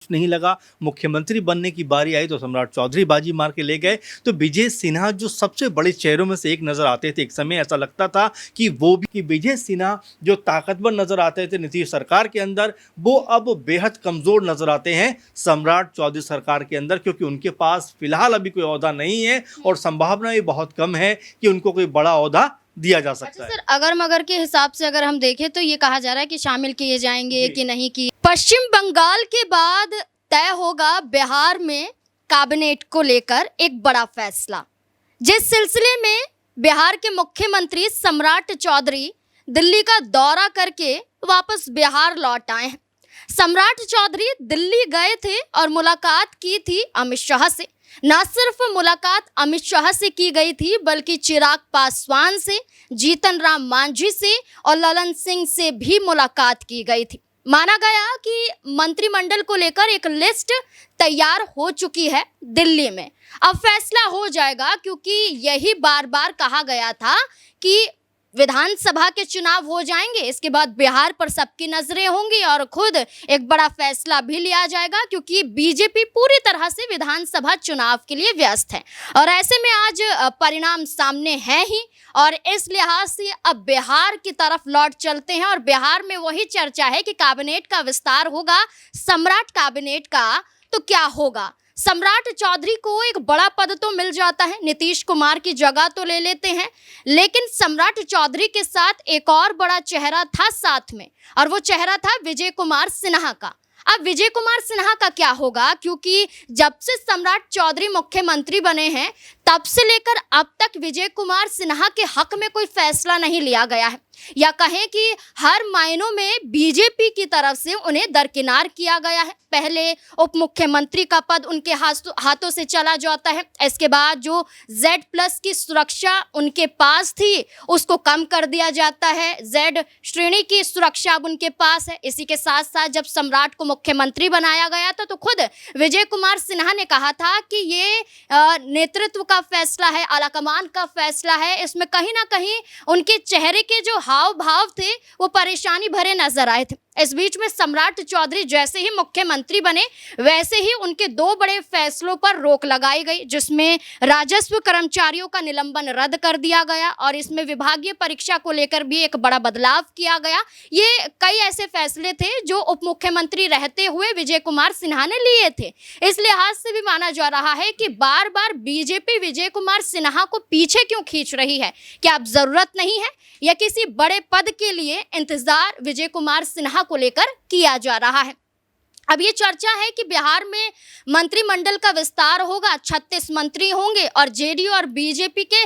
नहीं लगा, मुख्यमंत्री बनने की बारी आई तो सम्राट चौधरी बाजी मार के ले गए। तो विजय सिन्हा जो सबसे बड़े चेहरों में से एक नजर आते थे, एक समय ऐसा लगता था कि वो भी कि विजय सिन्हा जो ताकतवर नजर आते थे नीतीश सरकार के अंदर, वो अब बेहद कमजोर नजर आते हैं सम्राट चौधरी सरकार के अंदर, क्योंकि उनके पास फिलहाल अभी कोई ओहदा नहीं है और संभावना भी बहुत कम है कि उनको कोई बड़ा ओहदा दिया जा सकता है। सर, अगर मगर के हिसाब से अगर हम देखें तो ये कहा जा रहा है कि शामिल किए जाएंगे कि नहीं किए। पश्चिम बंगाल के बाद तय होगा बिहार में कैबिनेट को लेकर एक बड़ा फैसला, जिस सिलसिले में बिहार के मुख्यमंत्री सम्राट चौधरी दिल्ली का दौरा करके वापस बिहार लौट आए हैं। सम्राट चौधरी दिल्ली गए थे और मुलाकात की थी अमित शाह से। न सिर्फ मुलाकात अमित शाह से की गई थी, बल्कि चिराग पासवान से, जीतन राम मांझी से और ललन सिंह से भी मुलाकात की गई थी। माना गया कि मंत्रिमंडल को लेकर एक लिस्ट तैयार हो चुकी है दिल्ली में। अब फैसला हो जाएगा, क्योंकि यही बार बार कहा गया था कि विधानसभा के चुनाव हो जाएंगे, इसके बाद बिहार पर सबकी नजरें होंगी और खुद एक बड़ा फैसला भी लिया जाएगा, क्योंकि बीजेपी पूरी तरह से विधानसभा चुनाव के लिए व्यस्त है। और ऐसे में आज परिणाम सामने है ही, और इस लिहाज से अब बिहार की तरफ लौट चलते हैं। और बिहार में वही चर्चा है कि कैबिनेट का विस्तार होगा, सम्राट कैबिनेट का, तो क्या होगा। सम्राट चौधरी को एक बड़ा पद तो मिल जाता है, नीतीश कुमार की जगह तो ले लेते हैं, लेकिन सम्राट चौधरी के साथ एक और बड़ा चेहरा था साथ में, और वो चेहरा था विजय कुमार सिन्हा का। अब विजय कुमार सिन्हा का क्या होगा, क्योंकि जब से सम्राट चौधरी मुख्यमंत्री बने हैं तब से लेकर अब तक विजय कुमार सिन्हा के हक में कोई फैसला नहीं लिया गया है, या कहें कि हर मायनों में बीजेपी की तरफ से उन्हें दरकिनार किया गया है। पहले उप मुख्यमंत्री का पद उनके हाथों से चला जाता है, इसके बाद जो Z+ की सुरक्षा उनके पास थी उसको कम कर दिया जाता है, Z श्रेणी की सुरक्षा अब उनके पास है। इसी के साथ साथ जब सम्राट को मुख्यमंत्री बनाया गया था तो खुद विजय कुमार सिन्हा ने कहा था कि ये नेतृत्व का फैसला है, आलाकमान का फैसला है। इसमें कहीं ना कहीं उनके चेहरे के जो हाव भाव थे वो परेशानी भरे नजर आए थे। इस बीच में सम्राट चौधरी जैसे ही मुख्यमंत्री बने वैसे ही उनके दो बड़े फैसलों पर रोक लगाई गई, जिसमें राजस्व कर्मचारियों का निलंबन रद्द कर दिया गया और इसमें विभागीय परीक्षा को लेकर भी एक बड़ा बदलाव किया गया। ये कई ऐसे फैसले थे जो उप मुख्यमंत्री रहते हुए विजय कुमार सिन्हा ने लिए थे। इस लिहाज से भी माना जा रहा है कि बार बार बीजेपी विजय कुमार सिन्हा को पीछे क्यों खींच रही है, क्या अब जरूरत नहीं है, या किसी बड़े पद के लिए इंतजार विजय कुमार सिन्हा को लेकर किया जा रहा है। अब ये चर्चा है कि बिहार में मंत्रिमंडल का विस्तार होगा, 36 मंत्री होंगे और जेडीयू और बीजेपी के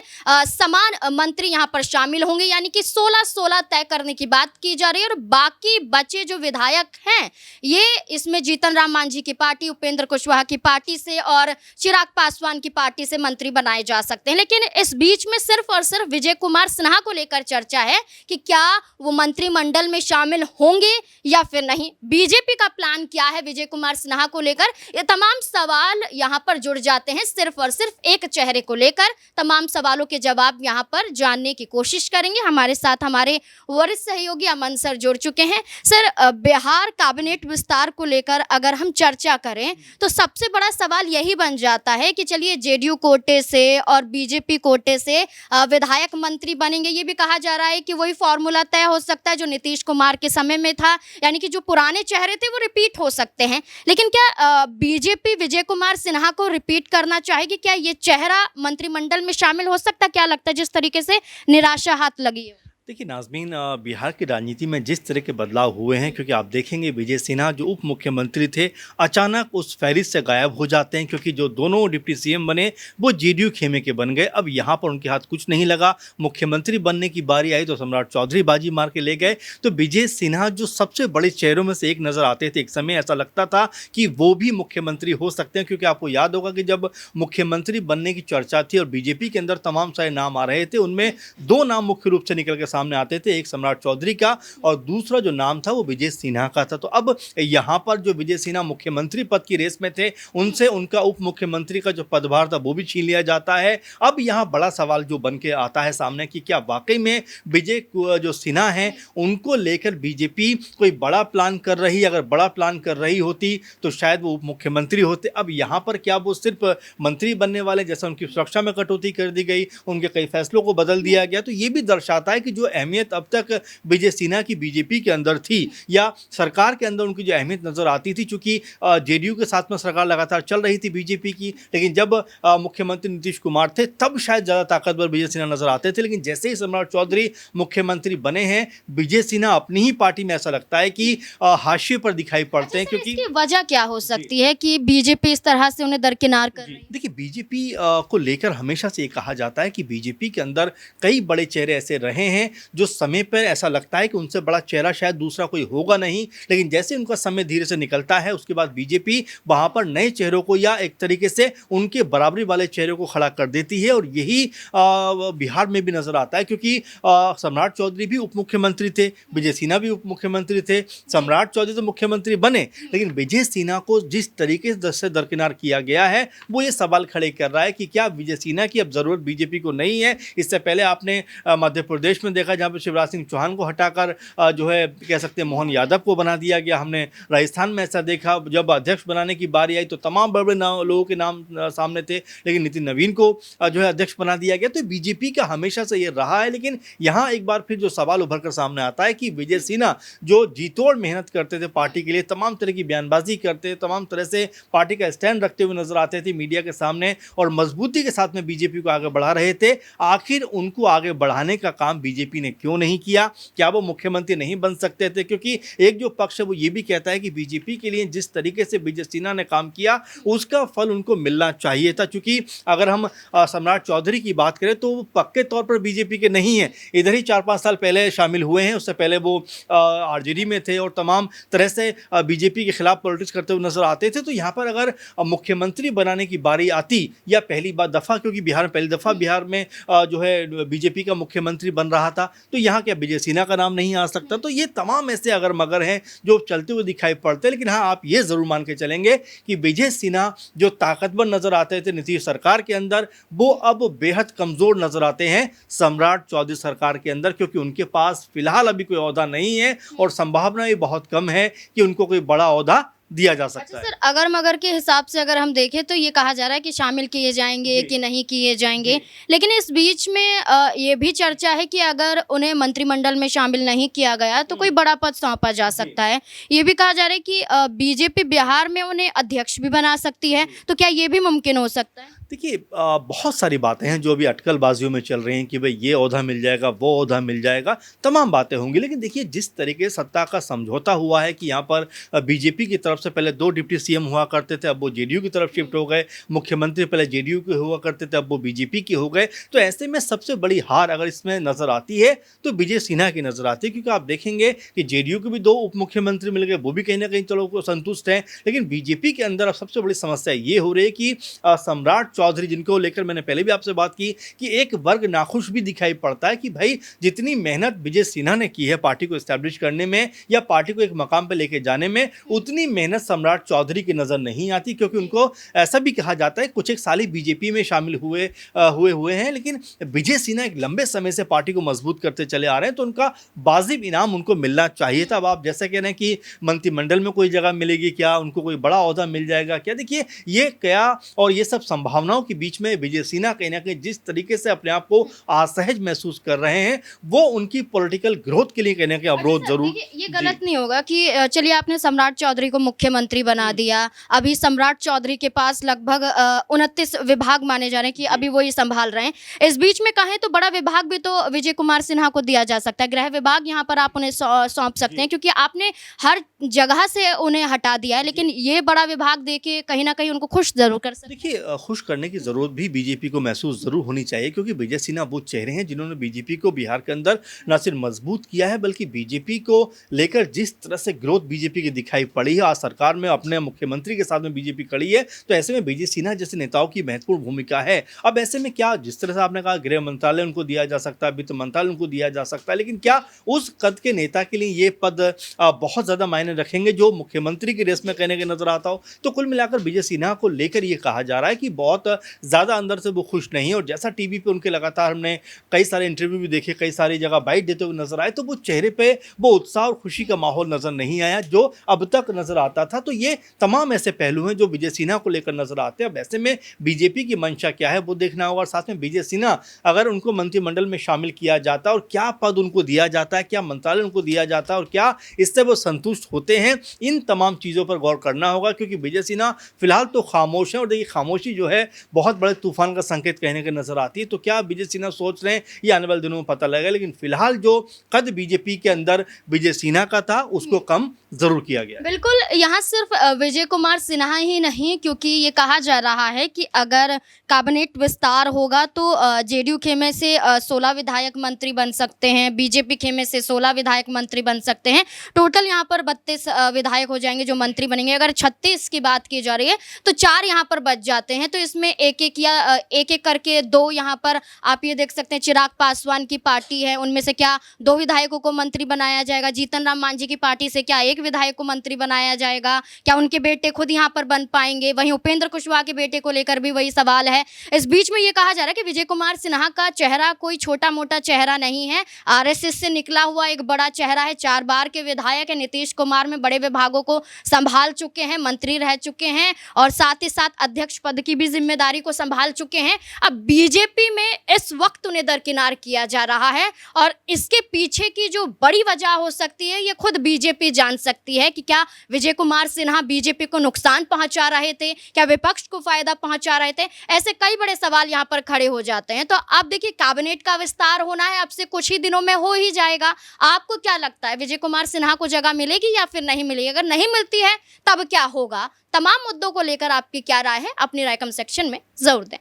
समान मंत्री यहां पर शामिल होंगे, यानी कि 16-16 तय करने की बात की जा रही है। और बाकी बचे जो विधायक हैं ये इसमें जीतन राम मांझी की पार्टी, उपेंद्र कुशवाहा की पार्टी से और चिराग पासवान की पार्टी से मंत्री बनाए जा सकते हैं। लेकिन इस बीच में सिर्फ और सिर्फ विजय कुमार सिन्हा को लेकर चर्चा है कि क्या वो मंत्रिमंडल में शामिल होंगे या फिर नहीं। बीजेपी का प्लान क्या है विजय कुमार सिन्हा को लेकर, ये तमाम सवाल यहां पर जुड़ जाते हैं। सिर्फ और सिर्फ एक चेहरे को लेकर तमाम सवालों के जवाब यहां पर जानने की कोशिश करेंगे। हमारे साथ हमारे वरिष्ठ सहयोगी अमन सर जुड़ चुके हैं। सर, बिहार कैबिनेट विस्तार को लेकर अगर हम चर्चा करें तो सबसे बड़ा सवाल यही बन जाता है कि चलिए जेडीयू कोटे से और बीजेपी कोटे से विधायक मंत्री बनेंगे। ये भी कहा जा रहा है कि वही फॉर्मूला तय हो सकता है जो नीतीश कुमार के समय में था, यानी कि जो पुराने चेहरे थे वो रिपीट हो सकते हैं। लेकिन क्या बीजेपी विजय कुमार सिन्हा को रिपीट करना चाहेगी? क्या ये चेहरा मंत्रिमंडल में शामिल हो सकता है? क्या लगता है जिस तरीके से निराशा हाथ लगी है? देखिए नाज़मीन, बिहार की राजनीति में जिस तरह के बदलाव हुए हैं, क्योंकि आप देखेंगे विजय सिन्हा जो उप मुख्यमंत्री थे अचानक उस फहरिस्त से गायब हो जाते हैं, क्योंकि जो दोनों डिप्टी सीएम बने वो जेडीयू खेमे के बन गए। अब यहाँ पर उनके हाथ कुछ नहीं लगा, मुख्यमंत्री बनने की बारी आई तो सम्राट चौधरी बाजी मार के ले गए। तो विजय सिन्हा जो सबसे बड़े चेहरों में से एक नज़र आते थे, एक समय ऐसा लगता था कि वो भी मुख्यमंत्री हो सकते हैं, क्योंकि आपको याद होगा कि जब मुख्यमंत्री बनने की चर्चा थी और बीजेपी के अंदर तमाम सारे नाम आ रहे थे, उनमें दो नाम मुख्य रूप से निकल के सामने आते थे, एक सम्राट चौधरी का और दूसरा जो नाम था वो विजय सिन्हा का था। तो अब यहाँ पर जो विजय सिन्हा मुख्यमंत्री पद की रेस में थे, उनसे उनका उप मुख्यमंत्री का जो पदभार था वो भी छीन लिया जाता है। अब यहाँ बड़ा सवाल जो बन के आता है सामने कि क्या वाकई में विजय जो सिन्हा हैं उनको लेकर बीजेपी कोई बड़ा प्लान कर रही है? अगर बड़ा प्लान कर रही होती तो शायद वो उप मुख्यमंत्री होते। अब यहाँ पर क्या वो सिर्फ मंत्री बनने वाले, जैसा उनकी सुरक्षा में कटौती कर दी गई, उनके कई फैसलों को बदल दिया गया, तो ये भी दर्शाता है कि जो अहमियत अब तक विजय सिन्हा की बीजेपी के अंदर थी या सरकार के अंदर उनकी जो अहमियत नजर आती थी, चूंकि जेडीयू के साथ में सरकार लगातार चल रही थी बीजेपी की, लेकिन जब मुख्यमंत्री नीतीश कुमार थे तब शायद ज़्यादा ताकतवर विजय सिन्हा नजर आते थे। लेकिन जैसे ही सम्राट चौधरी मुख्यमंत्री बने हैं, विजय सिन्हा अपनी ही पार्टी में ऐसा लगता है कि हाशिए पर दिखाई पड़ते हैं। क्योंकि इसकी वजह क्या हो सकती है कि बीजेपी इस तरह से उन्हें दरकिनार कर रही है? देखिए, बीजेपी को लेकर हमेशा से ये कहा जाता है कि बीजेपी के अंदर कई बड़े चेहरे ऐसे रहे हैं जो समय पर ऐसा लगता है कि उनसे बड़ा चेहरा शायद दूसरा कोई होगा नहीं, लेकिन जैसे उनका समय धीरे से निकलता है उसके बाद बीजेपी वहां पर नए चेहरों को या एक तरीके से उनके बराबरी वाले चेहरों को खड़ा कर देती है। और यही बिहार में भी नजर आता है, क्योंकि सम्राट चौधरी भी उप मुख्यमंत्री थे, विजय सिन्हा भी उप मुख्यमंत्री थे। सम्राट चौधरी तो मुख्यमंत्री बने, लेकिन विजय सिन्हा को जिस तरीके से दरकिनार किया गया है वो ये सवाल खड़े कर रहा है कि क्या विजय सिन्हा की अब जरूरत बीजेपी को नहीं है। इससे पहले आपने मध्य प्रदेश में देखा, जहां पर शिवराज सिंह चौहान को हटाकर जो है कह सकते हैं मोहन यादव को बना दिया गया। हमने राजस्थान में ऐसा देखा, जब अध्यक्ष बनाने की बारी आई तो तमाम बड़े बड़े लोगों के नाम सामने थे, लेकिन नितिन नवीन को जो है अध्यक्ष बना दिया गया। तो बीजेपी का हमेशा से ये रहा है। लेकिन यहाँ एक बार फिर जो सवाल उभर कर सामने आता है कि विजय सिन्हा जो जीतोड़ मेहनत करते थे पार्टी के लिए, तमाम तरह की बयानबाजी करते, तमाम तरह से पार्टी का स्टैंड रखते हुए नजर आते थे मीडिया के सामने और मजबूती के साथ में बीजेपी को आगे बढ़ा रहे थे, आखिर उनको आगे बढ़ाने का काम बीजेपी ने क्यों नहीं किया? क्या वो मुख्यमंत्री नहीं बन सकते थे? क्योंकि एक जो पक्ष है वो ये भी कहता है कि बीजेपी के लिए जिस तरीके से विजय सिन्हा ने काम किया उसका फल उनको मिलना चाहिए था। क्योंकि अगर हम सम्राट चौधरी की बात करें तो वो पक्के तौर पर बीजेपी के नहीं है, इधर ही 4-5 साल पहले शामिल हुए हैं, उससे पहले वो आरजेडी में थे और तमाम तरह से बीजेपी के खिलाफ पॉलिटिक्स करते हुए नजर आते थे। तो यहाँ पर अगर मुख्यमंत्री बनाने की बारी आती या पहली दफ़ा, क्योंकि बिहार में पहली दफ़ा बिहार में जो है बीजेपी का मुख्यमंत्री बन रहा था, तो यहाँ क्या विजय सिन्हा का नाम नहीं आ सकता? तो ये तमाम ऐसे अगर मगर हैं जो चलते हुए दिखाई पड़ते हैं। लेकिन हाँ, आप ये ज़रूर मान के चलेंगे कि विजय सिन्हा जो ताकतवर नजर आते थे नीतीश सरकार के अंदर, वो अब बेहद कमज़ोर नजर आते हैं सम्राट चौधरी सरकार के अंदर, क्योंकि उनके पास फिलहाल अभी कोई ओहदा नहीं है और संभावना ये बहुत कम है कि उनको कोई बड़ा ओहदा दिया जा सकता है। सर, अगर मगर के हिसाब से अगर हम देखें तो ये कहा जा रहा है कि शामिल किए जाएंगे कि नहीं किए जाएंगे, लेकिन इस बीच में ये भी चर्चा है कि अगर उन्हें मंत्रिमंडल में शामिल नहीं किया गया तो कोई बड़ा पद सौंपा जा सकता है। ये भी कहा जा रहा है कि बीजेपी बिहार में उन्हें अध्यक्ष भी बना सकती है, तो क्या ये भी मुमकिन हो सकता है? देखिए, बहुत सारी बातें हैं जो अभी अटकलबाजियों में चल रही हैं कि भाई ये ओहदा मिल जाएगा, वो ओहदा मिल जाएगा, तमाम बातें होंगी। लेकिन देखिए, जिस तरीके से सत्ता का समझौता हुआ है कि यहाँ पर बीजेपी की तरफ से पहले 2 डिप्टी सीएम हुआ करते थे, अब वो जेडीयू की तरफ शिफ्ट हो गए, मुख्यमंत्री पहले जेडीयू के हुआ करते थे, अब वो बीजेपी के हो गए। तो ऐसे में सबसे बड़ी हार अगर इसमें नजर आती है तो विजय सिन्हा की नजर आती है, क्योंकि आप देखेंगे कि जेडीयू के भी 2 उप मुख्यमंत्री मिल गए, वो भी कहीं ना कहीं चलो संतुष्ट हैं। लेकिन बीजेपी के अंदर अब सबसे बड़ी समस्या ये हो रही है कि सम्राट चौधरी, जिनको लेकर मैंने पहले भी आपसे बात की कि एक वर्ग नाखुश भी दिखाई पड़ता है कि भाई जितनी मेहनत विजय सिन्हा ने की है पार्टी को एस्टैब्लिश करने में या पार्टी को एक मकाम पर लेके जाने में, उतनी मेहनत सम्राट चौधरी की नजर नहीं आती। क्योंकि उनको ऐसा भी कहा जाता है कुछ एक साल ही बीजेपी में शामिल हुए हैं, लेकिन विजय सिन्हा एक लंबे समय से पार्टी को मजबूत करते चले आ रहे हैं, तो उनका वाजिब इनाम उनको मिलना चाहिए था। अब आप जैसे कह रहे हैं कि मंत्रिमंडल में कोई जगह मिलेगी क्या, उनको कोई बड़ा ओहदा मिल जाएगा क्या, देखिए ये क्या और ये सब संभावनाओं के बीच में विजय सिन्हा कहीं ना कहीं जिस तरीके से अपने आप को असहज महसूस कर रहे हैं, वो उनकी पॉलिटिकल ग्रोथ के लिए कहीं ना कहीं अवरोध जरूर। ये गलत नहीं होगा कि चलिए आपने सम्राट चौधरी को मुख्यमंत्री बना दिया, अभी सम्राट चौधरी के पास लगभग 29 विभाग माने जा रहे हैं कि अभी वो ये संभाल रहे हैं। इस बीच में कहें तो बड़ा विभाग भी तो विजय कुमार सिन्हा को दिया जा सकता है, गृह विभाग यहाँ पर आप उन्हें सौंप सकते हैं, क्योंकि आपने हर जगह से उन्हें हटा दिया है, लेकिन ये बड़ा विभाग देके कहीं ना कहीं उनको खुश जरूर कर सकते हैं। देखिए, खुश करने की ज़रूरत भी बीजेपी को महसूस ज़रूर होनी चाहिए, क्योंकि विजय सिन्हा वो चेहरे हैं जिन्होंने बीजेपी को बिहार के अंदर न सिर्फ मजबूत किया है, बल्कि बीजेपी को लेकर जिस तरह से ग्रोथ बीजेपी की दिखाई पड़ी है, आज सरकार में अपने मुख्यमंत्री के साथ में बीजेपी खड़ी है, तो ऐसे में विजय सिन्हा जैसे नेताओं की महत्वपूर्ण भूमिका है। अब ऐसे में क्या, जिस तरह से आपने कहा गृह मंत्रालय उनको दिया जा सकता है, वित्त मंत्रालय उनको दिया जा सकता है, लेकिन क्या उस कद के नेता के लिए ये पद बहुत ज़्यादा मायने रखेंगे जो मुख्यमंत्री की रेस में कहने के नजर आता हो? तो कुल मिलाकर विजय सिन्हा को लेकर ये कहा जा रहा है कि बहुत ज़्यादा अंदर से वो खुश नहीं है, और जैसा टीवी पे उनके लगातार हमने कई सारे इंटरव्यू भी देखे, कई सारी जगह बाइट देते हुए नजर आए, तो वो चेहरे पे वो उत्साह और खुशी का माहौल नजर नहीं आया जो अब तक नजर आता था। तो ये तमाम ऐसे पहलू हैं जो विजय सिन्हा को लेकर नजर आते हैं। अब ऐसे में बीजेपी की मंशा क्या है वो देखना होगा, और साथ में विजय सिन्हा अगर उनको मंत्रिमंडल में शामिल किया जाता है और क्या पद उनको दिया जाता है, क्या मंत्रालय उनको दिया जाता है, और क्या इससे वो संतुष्ट होते हैं, इन तमाम चीज़ों पर गौर करना होगा। क्योंकि विजय सिन्हा फिलहाल तो खामोश है, और देखिए खामोशी जो है बहुत बड़े तूफान का संकेत कहने के नजर आती है। तो क्या विजय सिन्हा सोच रहे हैं, ये आने वाले दिनों में पता लगेगा, लेकिन फिलहाल जो कद बीजेपी के अंदर विजय सिन्हा का था उसको कम जरूर किया गया। बिल्कुल, यहाँ सिर्फ विजय कुमार सिन्हा ही नहीं, क्योंकि ये कहा जा रहा है कि अगर कैबिनेट विस्तार होगा तो जेडीयू खेमे से 16 विधायक मंत्री बन सकते हैं, बीजेपी खेमे से 16 विधायक मंत्री बन सकते हैं, टोटल यहाँ पर 32 विधायक हो जाएंगे जो मंत्री बनेंगे। अगर 36 की बात की जा रही है तो 4 यहाँ पर बच जाते हैं, तो इसमें एक एक करके 2 यहाँ पर आप ये देख सकते हैं चिराग पासवान की पार्टी है, उनमें से क्या 2 विधायकों को मंत्री बनाया जाएगा, जीतन राम मांझी की पार्टी से क्या 1 विधायक को मंत्री बनाया जाएगा, क्या उनके बेटे खुद यहाँ पर बन पाएंगे, वहीं उपेंद्र कुशवाहा के बेटे को लेकर भी वही सवाल है। इस बीच में ये कहा जा रहा है कि विजय कुमार सिन्हा का चेहरा कोई छोटा मोटा चेहरा नहीं है, आरएसएस से निकला हुआ एक बड़ा चेहरा है, 4 बार के विधायक है, नीतीश कुमार में बड़े विभागों को संभाल चुके हैं, मंत्री रह चुके हैं, और साथ ही साथ अध्यक्ष पद की भी जिम्मेदारी को संभाल चुके हैं। अब बीजेपी में इस वक्त उन्हें दरकिनार किया जा रहा है, और इसके पीछे की जो बड़ी वजह हो सकती है ये खुद बीजेपी जान सकती है कि क्या विजय कुमार सिन्हा बीजेपी को नुकसान पहुंचा रहे थे, क्या विपक्ष को फायदा पहुंचा रहे थे। ऐसे कई बड़े सवाल यहां पर खड़े हो जाते हैं। तो अब देखिए कैबिनेट का विस्तार होना है, अब से कुछ ही दिनों में हो ही जाएगा। आपको क्या लगता है, विजय कुमार सिन्हा को जगह मिलेगी या फिर नहीं मिलेगी? अगर नहीं मिलती है तब क्या होगा? तमाम मुद्दों को लेकर आपकी क्या राय है, अपनी राय कमेंट सेक्शन में जरूर दें।